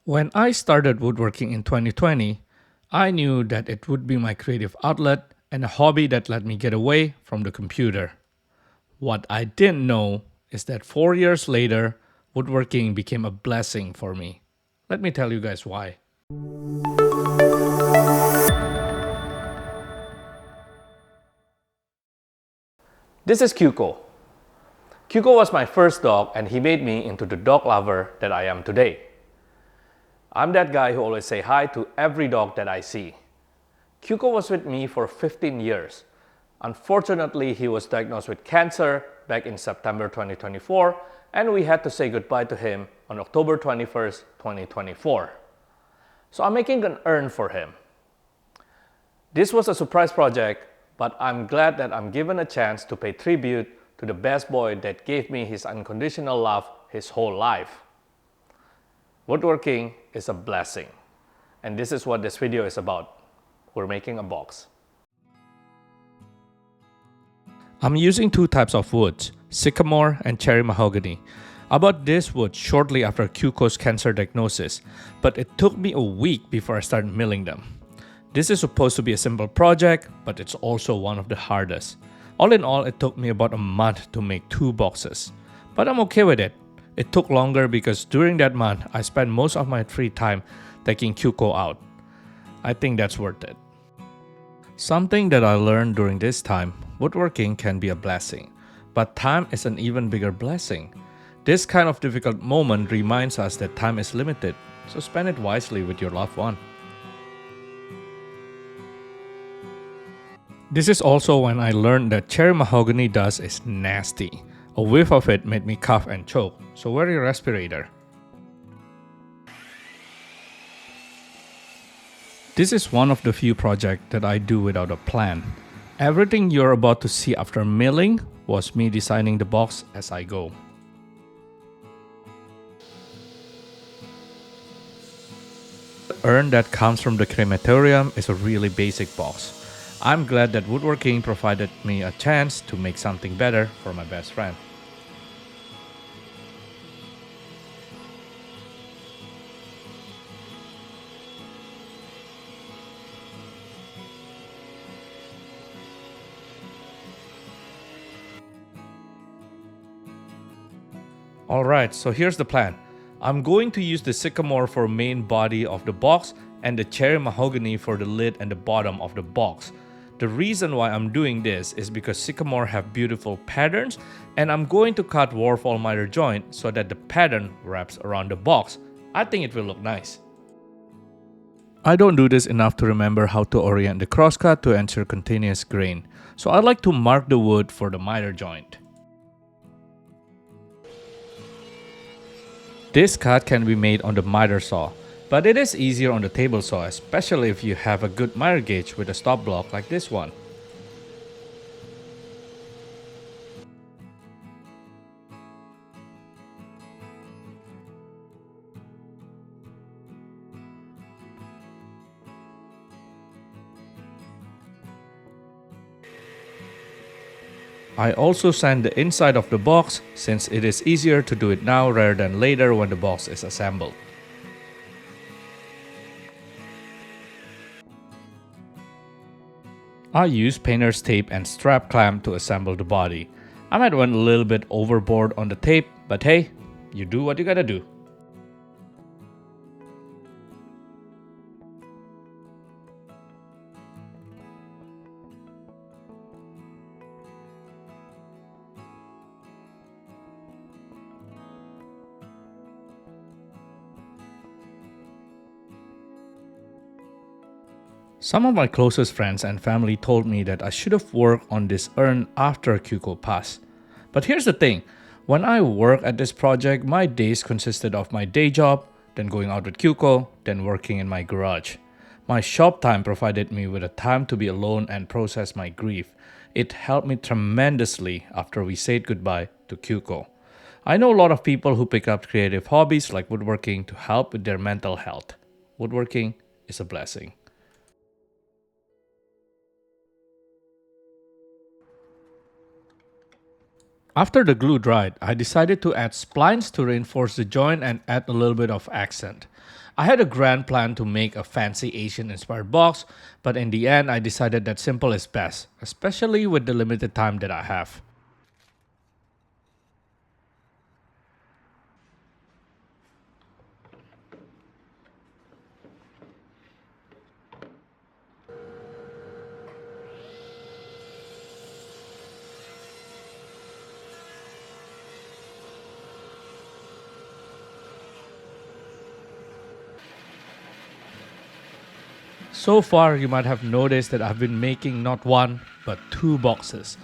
When I started woodworking in 2020, I knew that it would be my creative outlet and a hobby that let me get away from the computer. What I didn't know is that 4 years later, woodworking became a blessing for me. Let me tell you guys why. This is Kyuko. Kyuko was my first dog and he made me into the dog lover that I am today. I'm that guy who always say hi to every dog that I see. Kyuko was with me for 15 years. Unfortunately, he was diagnosed with cancer back in September 2024, and we had to say goodbye to him on October 21st, 2024. So I'm making an urn for him. This was a surprise project, but I'm glad that I'm given a chance to pay tribute to the best boy that gave me his unconditional love his whole life. Woodworking is a blessing, and this is what this video is about. We're making a box. I'm using two types of woods, sycamore and cherry mahogany. I bought this wood shortly after Kyuko's cancer diagnosis, but it took me a week before I started milling them. This is supposed to be a simple project, but it's also one of the hardest. All in all, it took me about a month to make 2 boxes. But I'm okay with it. It took longer because during that month, I spent most of my free time taking Kyuko out. I think that's worth it. Something that I learned during this time, woodworking can be a blessing, but time is an even bigger blessing. This kind of difficult moment reminds us that time is limited, so spend it wisely with your loved one. This is also when I learned that cherry mahogany dust is nasty. A whiff of it made me cough and choke, so wear your respirator. This is one of the few projects that I do without a plan. Everything you're about to see after milling was me designing the box as I go. The urn that comes from the crematorium is a really basic box. I'm glad that woodworking provided me a chance to make something better for my best friend. Alright, so here's the plan. I'm going to use the sycamore for main body of the box and the cherry mahogany for the lid and the bottom of the box. The reason why I'm doing this is because sycamore have beautiful patterns and I'm going to cut Warhol miter joint so that the pattern wraps around the box. I think it will look nice. I don't do this enough to remember how to orient the crosscut to ensure continuous grain, so I like to mark the wood for the miter joint. This cut can be made on the miter saw, but it is easier on the table saw, especially if you have a good miter gauge with a stop block like this one. I also sand the inside of the box since it is easier to do it now rather than later when the box is assembled. I use painter's tape and strap clamp to assemble the body. I might went a little bit overboard on the tape, but hey, you do what you gotta do. Some of my closest friends and family told me that I should have worked on this urn after Kyuko passed. But here's the thing, when I work at this project, my days consisted of my day job, then going out with Kyuko, then working in my garage. My shop time provided me with a time to be alone and process my grief. It helped me tremendously after we said goodbye to Kyuko. I know a lot of people who pick up creative hobbies like woodworking to help with their mental health. Woodworking is a blessing. After the glue dried, I decided to add splines to reinforce the joint and add a little bit of accent. I had a grand plan to make a fancy Asian inspired box, but in the end I decided that simple is best, especially with the limited time that I have. So far, you might have noticed that I've been making not one, but two boxes.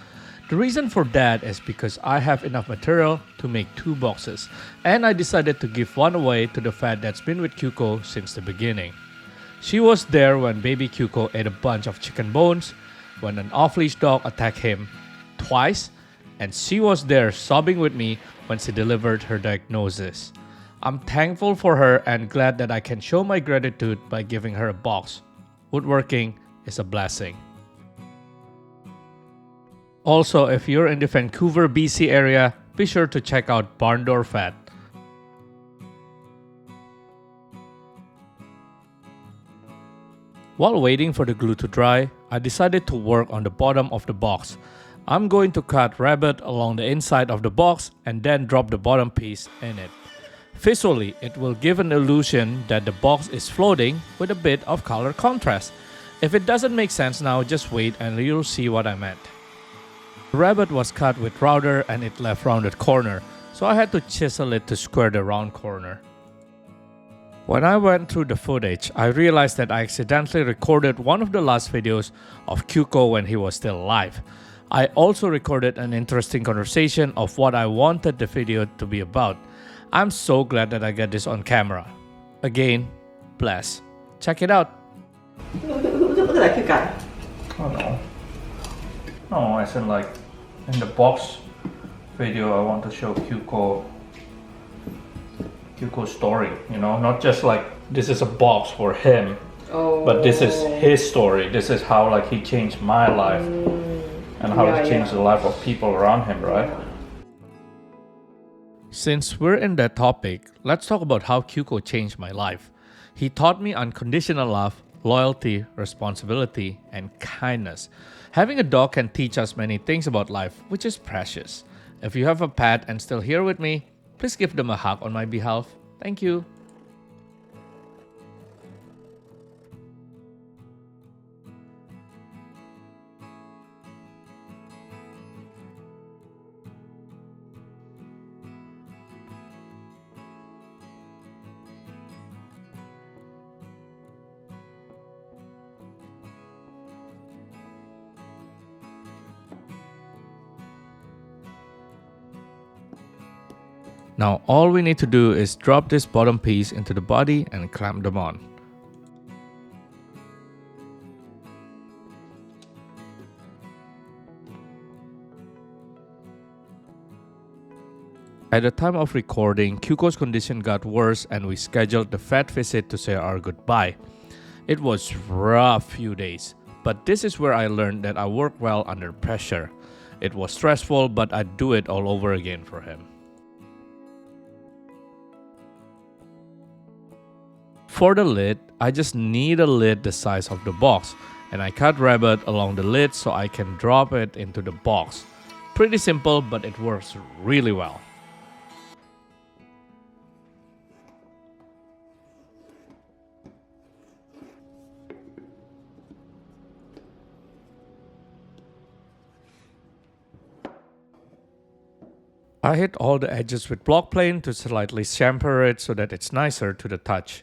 The reason for that is because I have enough material to make two boxes, and I decided to give one away to the fat that's been with Kyuko since the beginning. She was there when baby Kyuko ate a bunch of chicken bones, when an off-leash dog attacked him twice, and she was there sobbing with me when she delivered her diagnosis. I'm thankful for her and glad that I can show my gratitude by giving her a box. Woodworking is a blessing. Also, if you're in the Vancouver, BC area, be sure to check out Barn Door Fat. While waiting for the glue to dry, I decided to work on the bottom of the box. I'm going to cut rabbit along the inside of the box and then drop the bottom piece in it. Visually, it will give an illusion that the box is floating with a bit of color contrast. If it doesn't make sense now, just wait and you'll see what I meant. The rabbit was cut with router and it left rounded corner, so I had to chisel it to square the round corner. When I went through the footage, I realized that I accidentally recorded one of the last videos of Kyuko when he was still alive. I also recorded an interesting conversation of what I wanted the video to be about. I'm so glad that I got this on camera. Again, bless. Check it out. Look at that cute guy. Oh no. No, as in like in the box video I want to show Kyuko's story, not just like this is a box for him, but this is his story. This is how like he changed my life and how he changed the life of people around him, right? Since we're in that topic, let's talk about how Kyuko changed my life. He taught me unconditional love, loyalty, responsibility, and kindness. Having a dog can teach us many things about life, which is precious. If you have a pet and still here with me, please give them a hug on my behalf. Thank you. Now all we need to do is drop this bottom piece into the body and clamp them on. At the time of recording, Kyuko's condition got worse and we scheduled the vet visit to say our goodbye. It was rough few days, but this is where I learned that I work well under pressure. It was stressful, but I'd do it all over again for him. For the lid, I just need a lid the size of the box, and I cut rabbit along the lid so I can drop it into the box. Pretty simple, but it works really well. I hit all the edges with block plane to slightly chamfer it so that it's nicer to the touch.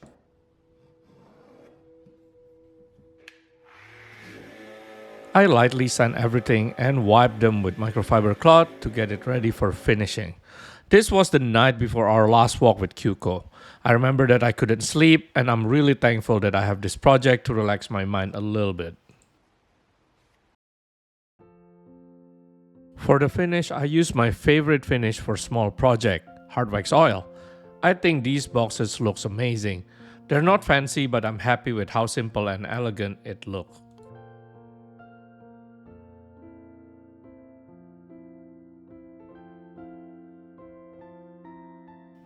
I lightly sand everything and wipe them with microfiber cloth to get it ready for finishing. This was the night before our last walk with Kyuko. I remember that I couldn't sleep and I'm really thankful that I have this project to relax my mind a little bit. For the finish, I used my favorite finish for small project, hard wax oil. I think these boxes looks amazing. They're not fancy, but I'm happy with how simple and elegant it looks.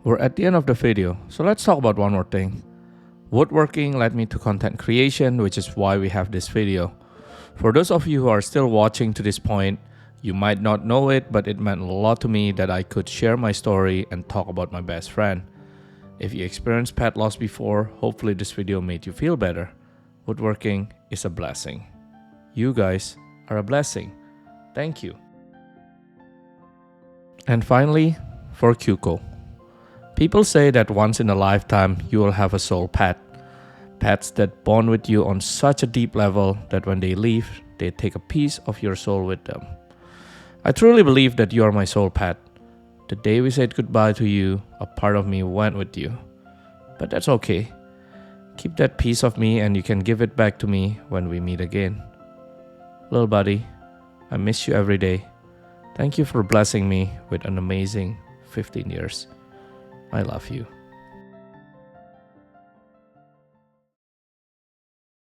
We're at the end of the video, so let's talk about one more thing. Woodworking led me to content creation, which is why we have this video. For those of you who are still watching to this point, you might not know it, but it meant a lot to me that I could share my story and talk about my best friend. If you experienced pet loss before, hopefully this video made you feel better. Woodworking is a blessing. You guys are a blessing. Thank you. And finally, for Kyuko. People say that once in a lifetime you will have a soul pet. Pets that bond with you on such a deep level that when they leave, they take a piece of your soul with them. I truly believe that you are my soul pet. The day we said goodbye to you, a part of me went with you. But that's okay. Keep that piece of me and you can give it back to me when we meet again. Little buddy, I miss you every day. Thank you for blessing me with an amazing 15 years. I love you.